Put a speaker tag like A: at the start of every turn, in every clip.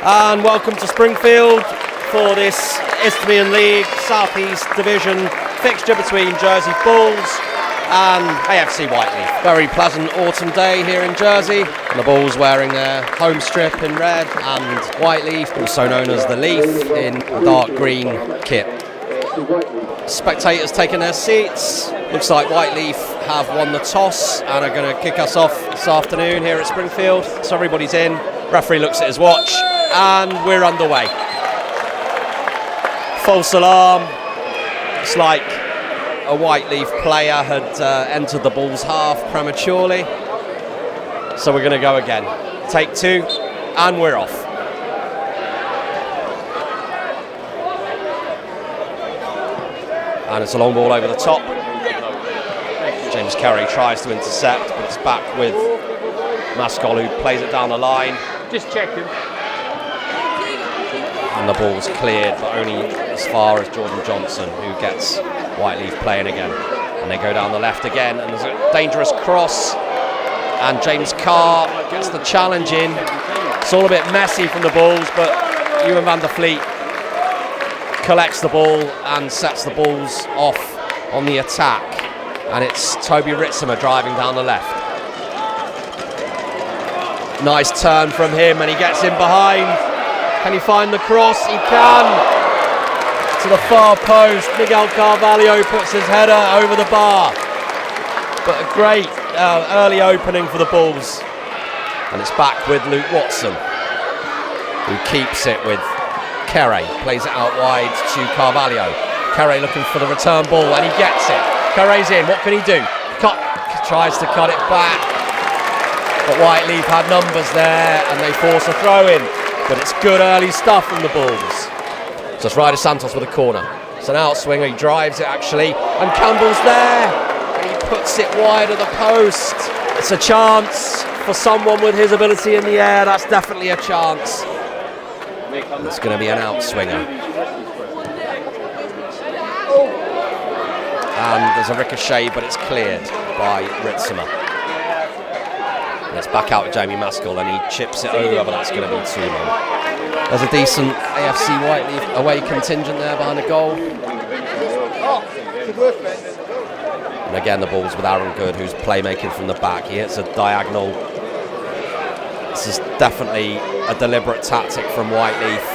A: And welcome to Springfield for this Isthmian League South East Division fixture between Jersey Bulls and AFC Whyteleafe. Very pleasant autumn day here in Jersey, and the Bulls wearing their home strip in red, and Whyteleafe, also known as the Leaf, in dark green kit. Spectators taking their seats. Looks like Whyteleafe have won the toss and are going to kick us off this afternoon here at Springfield. So everybody's in. Referee looks at his watch and we're underway. False alarm. It's like a Whyteleafe player had entered the Bulls half prematurely. So we're going to go again. Take two and we're off. And it's a long ball over the top. James Carey tries to intercept, but it's back with Maskell, who plays it down the line.
B: Just checking.
A: And the ball's cleared, but only as far as Jordan Johnson, who gets Whyteleafe playing again. And they go down the left again, and there's a dangerous cross. And James Carr gets the challenge in. It's all a bit messy from the Bulls, but Ewan van der Vliet collects the ball and sets the Bulls off on the attack. And it's Toby Ritzimer driving down the left. Nice turn from him, and he gets in behind. Can he find the cross? He can. To the far post, Miguel Carvalho puts his header over the bar. But a great early opening for the Bulls. And it's back with Luke Watson, who keeps it with Carey. Plays it out wide to Carvalho. Carey looking for the return ball, and he gets it. Carey's in, what can he do? Tries to cut it back, but Whyteleafe had numbers there and they force a throw in, but it's good early stuff from the Bulls. So it's Ryder Santos with a corner. It's an outswinger, he drives it actually, and Campbell's there, and he puts it wide of the post. It's a chance for someone with his ability in the air. That's definitely a chance. It's going to be an outswinger. And there's a ricochet, but it's cleared by Ritzimer. And it's back out to Jamie Maskell, and he chips it over, but that's going to be too long. There's a decent AFC Whyteleafe away contingent there behind the goal. And again, the Bulls with Aaron Good, who's playmaking from the back. He hits a diagonal. This is definitely a deliberate tactic from Whyteleafe.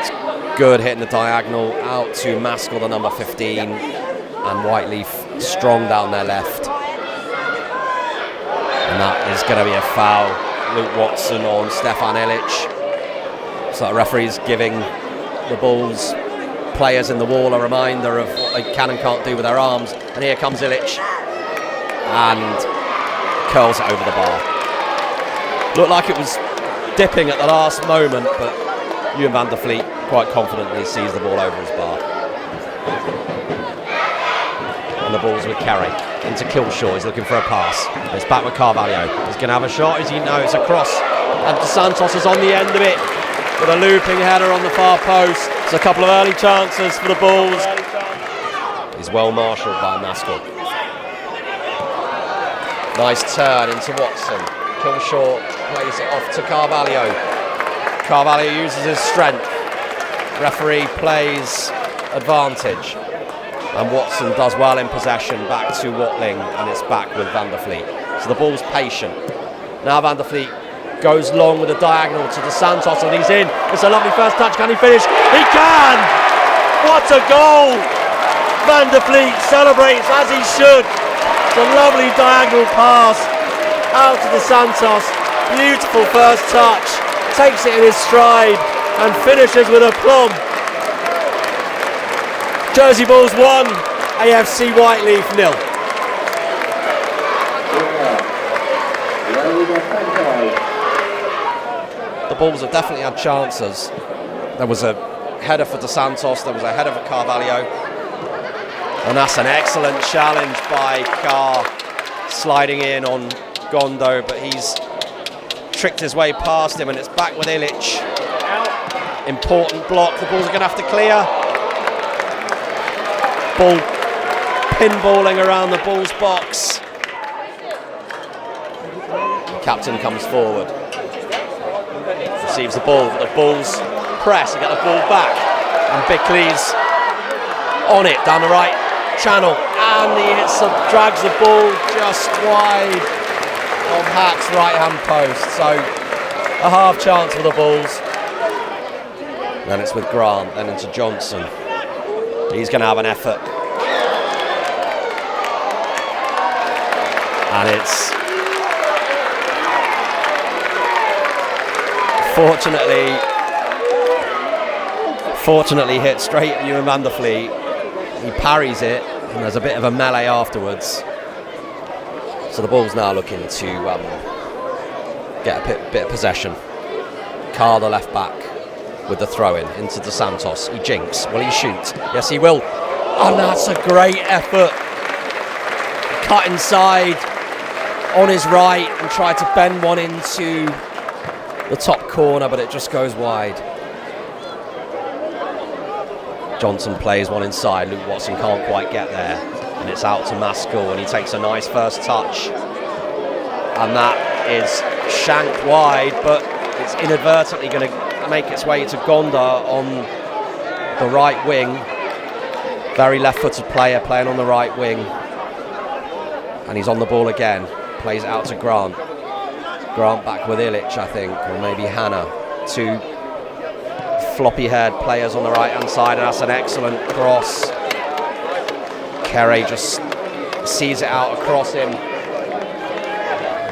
A: It's Good hitting the diagonal out to Maskell, the number 15. And Whyteleafe strong down their left. And that is going to be a foul. Luke Watson on Stefan Ilic. So the referee's giving the Bulls players in the wall a reminder of what they can and can't do with their arms. And here comes Ilic and curls it over the bar. Looked like it was dipping at the last moment, but Ewan van der Vliet quite confidently sees the ball over his bar. And the ball's with Carey into Kilshaw. He's looking for a pass. It's back with Carvalho. He's going to have a shot. Is he? No, it's a cross. And Santos is on the end of it with a looping header on the far post. There's a couple of early chances for the Bulls. He's well marshalled by Maskell. Nice turn into Watson. Kilshaw plays it off to Carvalho. Carvalho uses his strength. Referee plays advantage. And Watson does well in possession, back to Watling, and it's back with van der Vliet. So the ball's patient. Now van der Vliet goes long with a diagonal to De Santos, and he's in. It's a lovely first touch. Can he finish? He can! What a goal! Van der Vliet celebrates as he should. It's a lovely diagonal pass out to De Santos. Beautiful first touch. Takes it in his stride and finishes with aplomb. Jersey Bulls 1, AFC Whyteleafe 0. The Bulls have definitely had chances. There was a header for De Santos, there was a header for Carvalho. And that's an excellent challenge by Carr, sliding in on Gondo, but he's tricked his way past him, and it's back with Ilic. Important block, the Bulls are going to have to clear. Ball pinballing around the Bulls box. The captain comes forward. receives the ball, but the Bulls press and get the ball back. And Bickley's on it down the right channel, and he drags the ball just wide of Hack's right-hand post. So a half chance for the Bulls. Then it's with Grant, then into Johnson. He's going to have an effort. And it's fortunately hit straight at Ewan van der Vliet. He parries it, and there's a bit of a melee afterwards. So the Bulls now looking to get a bit of possession. Carr, the left back, with the throw-in into De Santos. He jinks. Will he shoot? Yes, he will. Oh, that's a great effort. Cut inside on his right and tried to bend one into the top corner, but it just goes wide. Johnson plays one inside. Luke Watson can't quite get there, and it's out to Maskell, and he takes a nice first touch, and that is shanked wide, but it's inadvertently going to make its way to Gonda on the right wing. Very left-footed player playing on the right wing, and he's on the ball again. Plays it out to Grant. Grant back with Illich, I think, or maybe Hannah. Two floppy-haired players on the right-hand side, and that's an excellent cross. Kerry just sees it out across him.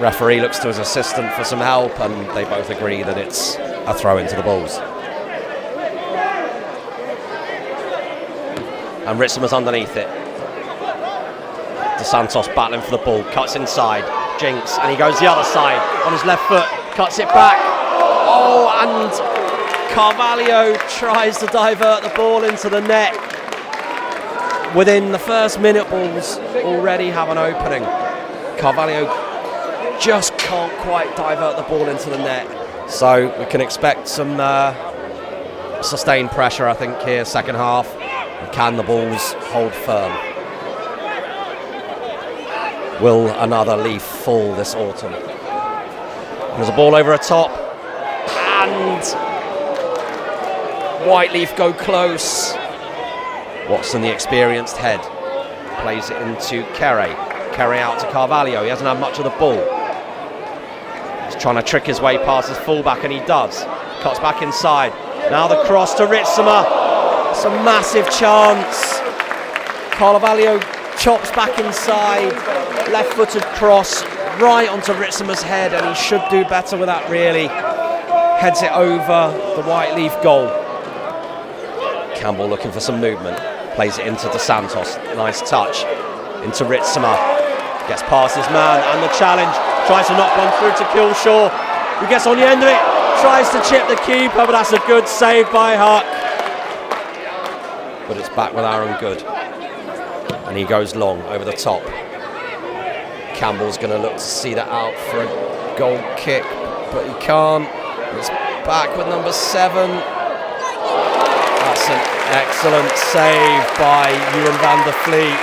A: Referee looks to his assistant for some help, and they both agree that it's a throw into the Bulls. And Ritzimer's underneath it. De Santos battling for the ball, cuts inside, jinks, and he goes the other side on his left foot, cuts it back. Oh, and Carvalho tries to divert the ball into the net. Within the first minute, Bulls already have an opening. Carvalho just can't quite divert the ball into the net. So we can expect some sustained pressure, I think, here, second half. And can the Bulls hold firm? Will another leaf fall this autumn? There's a ball over a top, and Whyteleafe go close. Watson, the experienced head, plays it into Kerry. Kerry out to Carvalho. He hasn't had much of the ball. He's trying to trick his way past his fullback, and he does. Cuts back inside. Now the cross to Ritzimer. It's a massive chance. Carvalho chops back inside. Left-footed cross right onto Ritzimer's head, and he should do better with that, really. Heads it over the Whyteleafe goal. Campbell looking for some movement. Plays it into De Santos. Nice touch. Into Ritzimer. Gets past his man, and the challenge. Tries to knock one through to Killshaw. He gets on the end of it. Tries to chip the keeper, but that's a good save by Huck. But it's back with Aaron Good. And he goes long over the top. Campbell's going to look to see that out for a goal kick, but he can't. It's back with number 7. That's an excellent save by Ewan van der Vliet.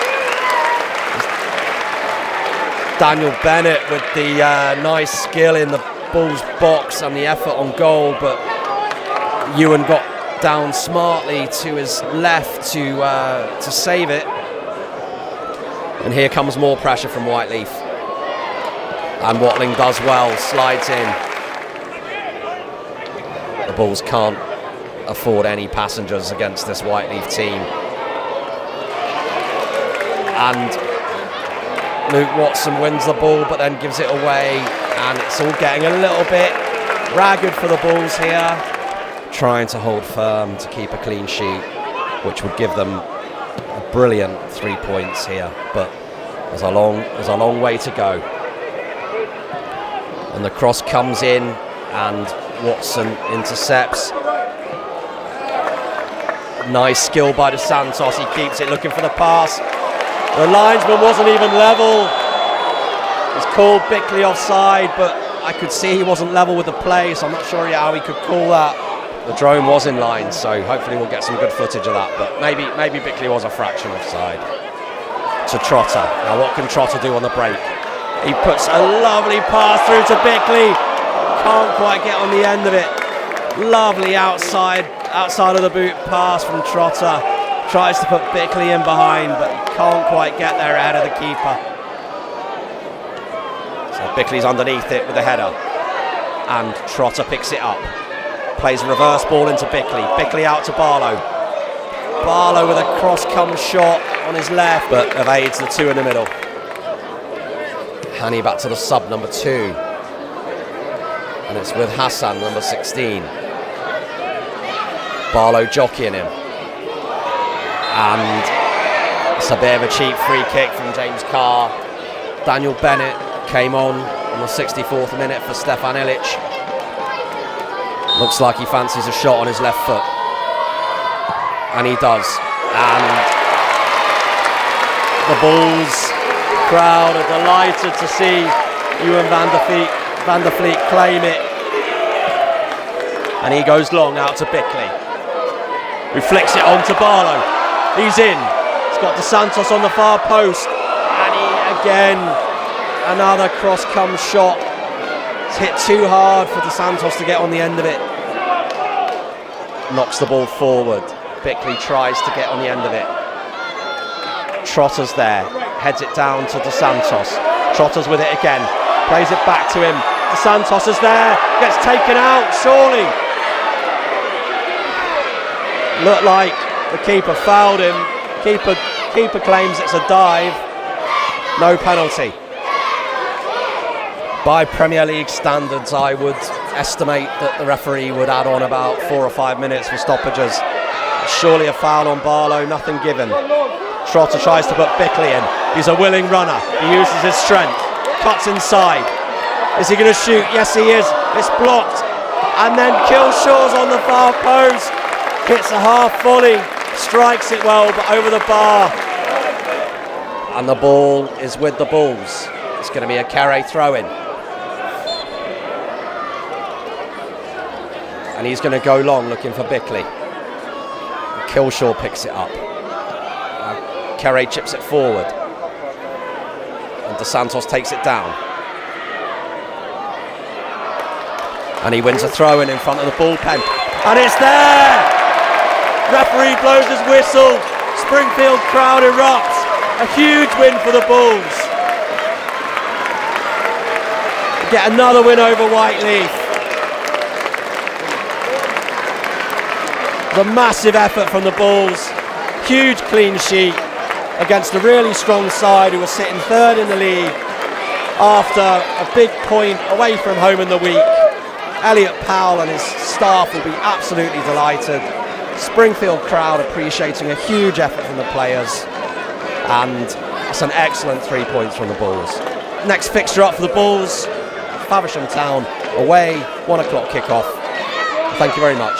A: Daniel Bennett with the nice skill in the Bulls box and the effort on goal, but Ewan got down smartly to his left to save it. And here comes more pressure from Whyteleafe. And Watling does well, slides in. The Bulls can't afford any passengers against this Whyteleafe team. And Luke Watson wins the ball, but then gives it away. And it's all getting a little bit ragged for the Bulls here. Trying to hold firm to keep a clean sheet, which would give them a brilliant 3 points here. But there's a long way to go. And the cross comes in, and Watson intercepts. Nice skill by De Santos. He keeps it, looking for the pass. The linesman wasn't even level. He's called Bickley offside, but I could see he wasn't level with the play, so I'm not sure yet how he could call that. The drone was in line, so hopefully we'll get some good footage of that. But maybe Bickley was a fraction offside. To Trotter. Now what can Trotter do on the break? He puts a lovely pass through to Bickley. Can't quite get on the end of it. Lovely outside of the boot pass from Trotter. Tries to put Bickley in behind, but he can't quite get there ahead of the keeper. So Bickley's underneath it with the header, and Trotter picks it up. Plays a reverse ball into Bickley. Bickley out to Barlow. Barlow with a cross-come shot on his left, but evades the two in the middle. Hani back to the sub, number 2. And it's with Hassan, number 16. Barlow jockeying him. And it's a bit of a cheap free kick from James Carr. Daniel Bennett came on the 64th minute for Stefan Ilic. Looks like he fancies a shot on his left foot. And he does. And the Bulls crowd are delighted to see Ewan van der Vliet claim it. And he goes long out to Bickley, who flicks it on to Barlow. He's in. He's got Dos Santos on the far post. And he again, another cross-come shot. It's hit too hard for Dos Santos to get on the end of it. Knocks the ball forward. Bickley tries to get on the end of it. Trotter's there. Heads it down to Dos Santos. Trotter's with it again. Plays it back to him. Dos Santos is there. Gets taken out, surely. Looked like the keeper fouled him. Keeper claims it's a dive. No penalty. By Premier League standards, I would estimate that the referee would add on about 4 or 5 minutes for stoppages. Surely a foul on Barlow, nothing given. Trotter tries to put Bickley in. He's a willing runner. He uses his strength. Cuts inside. Is he going to shoot? Yes, he is. It's blocked. And then Killshaw's on the far post. Hits a half volley. Strikes it well, but over the bar. And the ball is with the Bulls. It's going to be a Carey throw-in. And he's going to go long looking for Bickley. Killshaw picks it up. Carey chips it forward. And Dos Santos takes it down. And he wins a throw-in in front of the bullpen. And it's there! Referee blows his whistle. Springfield crowd erupts. A huge win for the Bulls. Get another win over Whyteleafe. The massive effort from the Bulls. Huge clean sheet against a really strong side who was sitting 3rd in the league after a big point away from home in the week. Elliot Powell and his staff will be absolutely delighted. Springfield crowd appreciating a huge effort from the players, and that's an excellent 3 points from the Bulls. Next fixture up for the Bulls, Faversham Town away, 1 o'clock kickoff. Thank you very much.